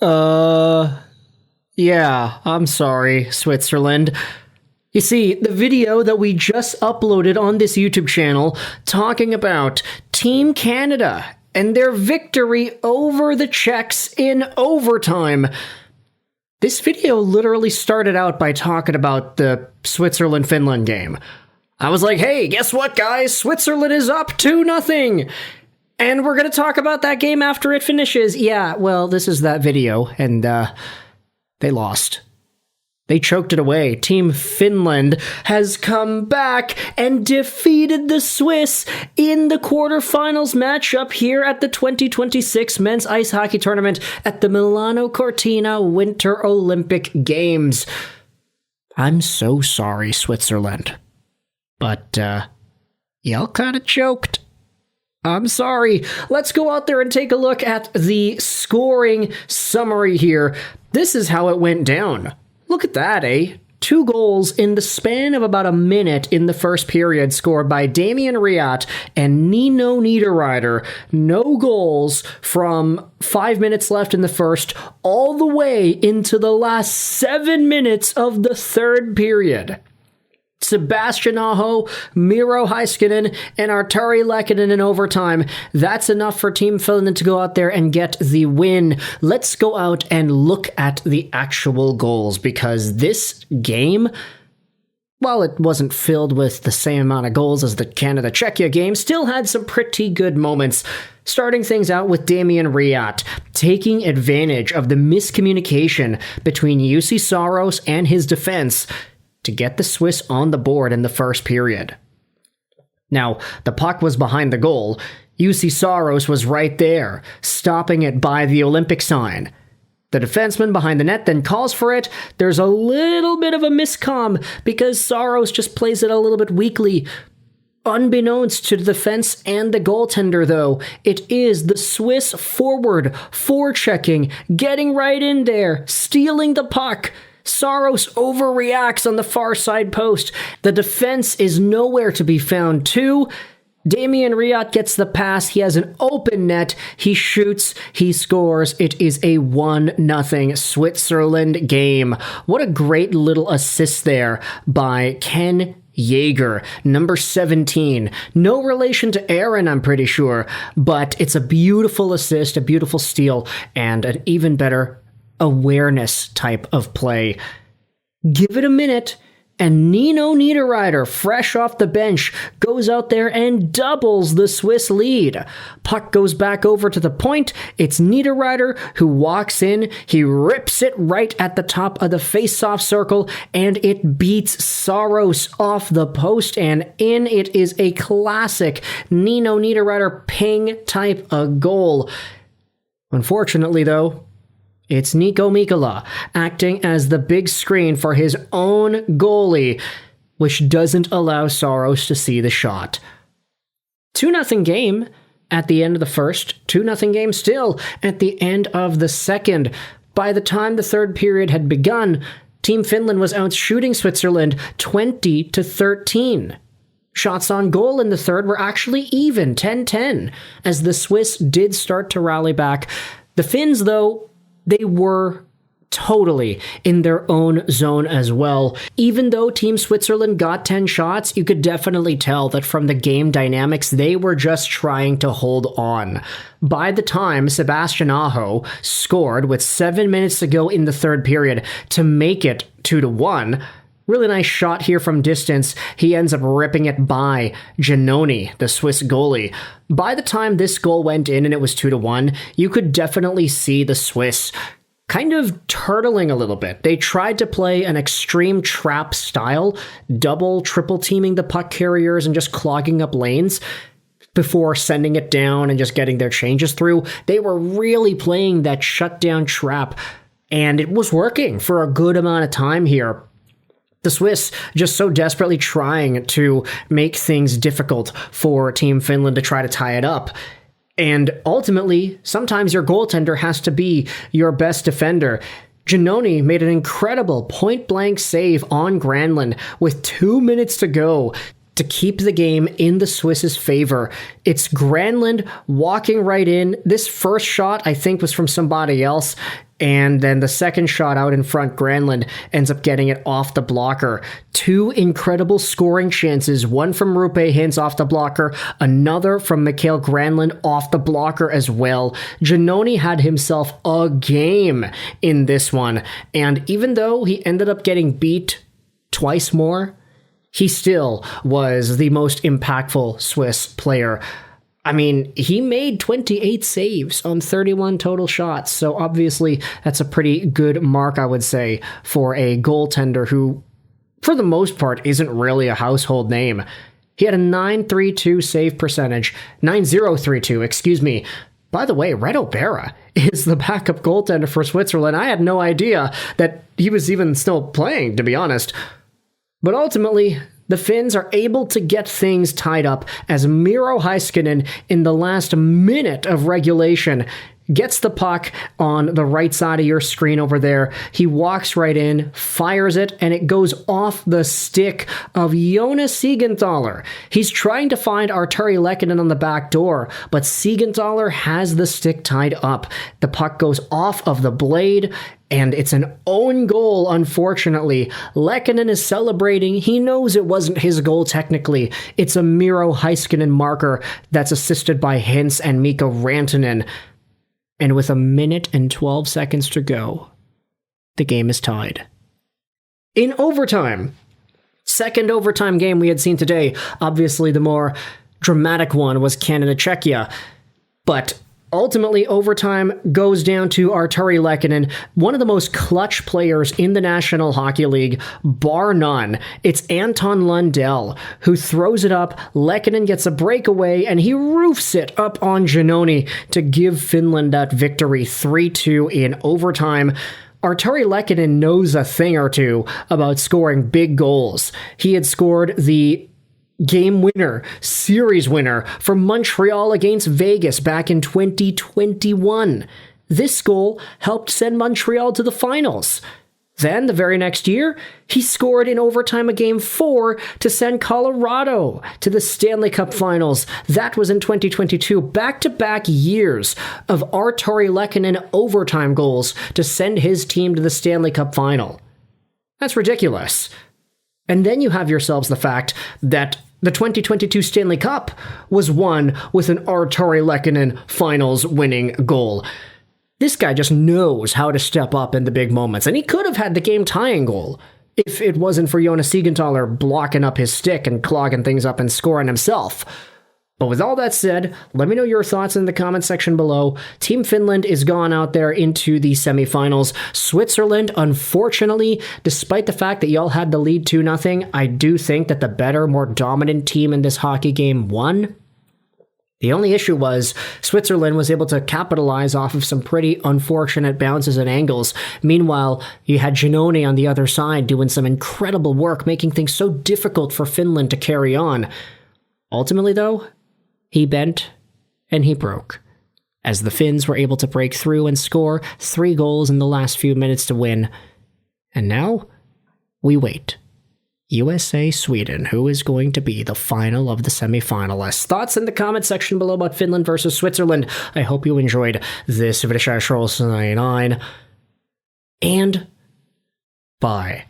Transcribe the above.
Uh, yeah, I'm sorry, Switzerland. You see, the video that we just uploaded on this YouTube channel talking about Team Canada and their victory over the Czechs in overtime. This video literally started out by talking about the Switzerland-Finland game. I was like, hey, guess what, guys? Switzerland is up 2-0. And we're going to talk about that game after it finishes. Yeah, well, this is that video, and they lost. They choked it away. Team Finland has come back and defeated the Swiss in the quarterfinals matchup here at the 2026 Men's Ice Hockey Tournament at the Milano Cortina Winter Olympic Games. I'm so sorry, Switzerland. But, y'all kind of choked. I'm sorry. Let's go out there and take a look at the scoring summary here. This is how it went down. Look at that, eh? 2 goals in the span of about a minute in the first period scored by Damien Riat and Nino Niederreiter. No goals from 5 minutes left in the first all the way into the last 7 minutes of the third period. Sebastian, Miro, Heiskanen, and ARTTURI LEHKONEN in overtime. That's enough for Team Finland to go out there and get the win. Let's go out and look at the actual goals, because this game, while it wasn't filled with the same amount of goals as the Canada-Czechia game, still had some pretty good moments. Starting things out with Damien Riat, taking advantage of the miscommunication between UC Saros and his defense to get the Swiss on the board in the first period. Now, the puck was behind the goal. UC Saros was right there, stopping it by the Olympic sign. The defenseman behind the net then calls for it. There's a little bit of a miscomm because Saros just plays it a little bit weakly. Unbeknownst to the defense and the goaltender, though, it is the Swiss forward forechecking, getting right in there, stealing the puck. Saros overreacts on the far side post. The defense is nowhere to be found too. Damien Riat gets the pass. He has an open net. He shoots. He scores. It is a 1-0 Switzerland game. What a great little assist there by Ken Yeager, number 17. No relation to Aaron, I'm pretty sure, but it's a beautiful assist, a beautiful steal, and an even better awareness type of play. Give it a minute, and Nino Niederreiter, fresh off the bench, goes out there and doubles the Swiss lead. Puck goes back over to the point. It's Niederreiter who walks in. He rips it right at the top of the face-off circle, and it beats Saros off the post and in. It is a classic Nino Niederreiter ping type of goal. Unfortunately, though, it's Nico Mikkola acting as the big screen for his own goalie, which doesn't allow Saros to see the shot. 2-0 game at the end of the first, 2-0 game still at the end of the second. By the time the third period had begun, Team Finland was out shooting Switzerland 20-13. Shots on goal in the third were actually even, 10-10, as the Swiss did start to rally back. The Finns, though, they were totally in their own zone as well. Even though Team Switzerland got 10 shots, you could definitely tell that from the game dynamics, they were just trying to hold on. By the time Sebastian scored with 7 minutes to go in the third period to make it 2-1, really nice shot here from distance. He ends up ripping it by Giannoni, the Swiss goalie. By the time this goal went in and it was 2-1, you could definitely see the Swiss kind of turtling a little bit. They tried to play an extreme trap style, double, triple teaming the puck carriers and just clogging up lanes before sending it down and just getting their changes through. They were really playing that shutdown trap, and it was working for a good amount of time here. The Swiss just so desperately trying to make things difficult for Team Finland to try to tie it up. And ultimately, sometimes your goaltender has to be your best defender. Giannoni made an incredible point-blank save on Granlund with 2 minutes to go to keep the game in the Swiss's favor. It's Granlund walking right in. This first shot, I think, was from somebody else. And then the second shot out in front, Granlund ends up getting it off the blocker. Two incredible scoring chances, one from Roope Hintz off the blocker, another from Mikael Granlund off the blocker as well. Giannoni had himself a game in this one, and even though he ended up getting beat twice more, he still was the most impactful Swiss player. I mean, he made 28 saves on 31 total shots, so obviously that's a pretty good mark, I would say, for a goaltender who, for the most part, isn't really a household name. He had a 9.32 save percentage, 9.032, excuse me. By the way, Reto Berra is the backup goaltender for Switzerland. I had no idea that he was even still playing, to be honest. But ultimately, the Finns are able to get things tied up as Miro Heiskanen, in the last minute of regulation, gets the puck on the right side of your screen over there. He walks right in, fires it, and it goes off the stick of Jonas Siegenthaler. He's trying to find Artturi Lehkonen on the back door, but Siegenthaler has the stick tied up. The puck goes off of the blade, and it's an own goal, unfortunately. Lehkonen is celebrating. He knows it wasn't his goal technically. It's a Miro Heiskanen marker that's assisted by Hintz and Mikko Rantanen. And with 1 minute and 12 seconds to go, the game is tied. In overtime, second overtime game we had seen today, obviously the more dramatic one was Canada-Czechia, but ultimately, overtime goes down to Artturi Lehkonen, one of the most clutch players in the National Hockey League, bar none. It's Anton Lundell who throws it up. Lehkonen gets a breakaway, and he roofs it up on Giannoni to give Finland that victory 3-2 in overtime. Artturi Lehkonen knows a thing or two about scoring big goals. He had scored the game winner, series winner for Montreal against Vegas back in 2021. This goal helped send Montreal to the finals. Then, the very next year, he scored in overtime of Game 4 to send Colorado to the Stanley Cup Finals. That was in 2022. Back-to-back years of Artturi Lehkonen overtime goals to send his team to the Stanley Cup Final. That's ridiculous. And then you have yourselves the fact that the 2022 Stanley Cup was won with an Artturi Lehkonen finals winning goal. This guy just knows how to step up in the big moments, and he could have had the game tying goal if it wasn't for Jonas Siegenthaler blocking up his stick and clogging things up and scoring himself. But with all that said, let me know your thoughts in the comment section below. Team Finland is gone out there into the semifinals. Switzerland, unfortunately, despite the fact that y'all had the lead 2-0, I do think that the better, more dominant team in this hockey game won. The only issue was Switzerland was able to capitalize off of some pretty unfortunate bounces and angles. Meanwhile, you had Giannoni on the other side doing some incredible work, making things so difficult for Finland to carry on. Ultimately, though, he bent and he broke, as the Finns were able to break through and score 3 goals in the last few minutes to win. And now, we wait. USA-Sweden, who is going to be the final of the semifinalists. Thoughts in the comment section below about Finland versus Switzerland. I hope you enjoyed this video. And bye.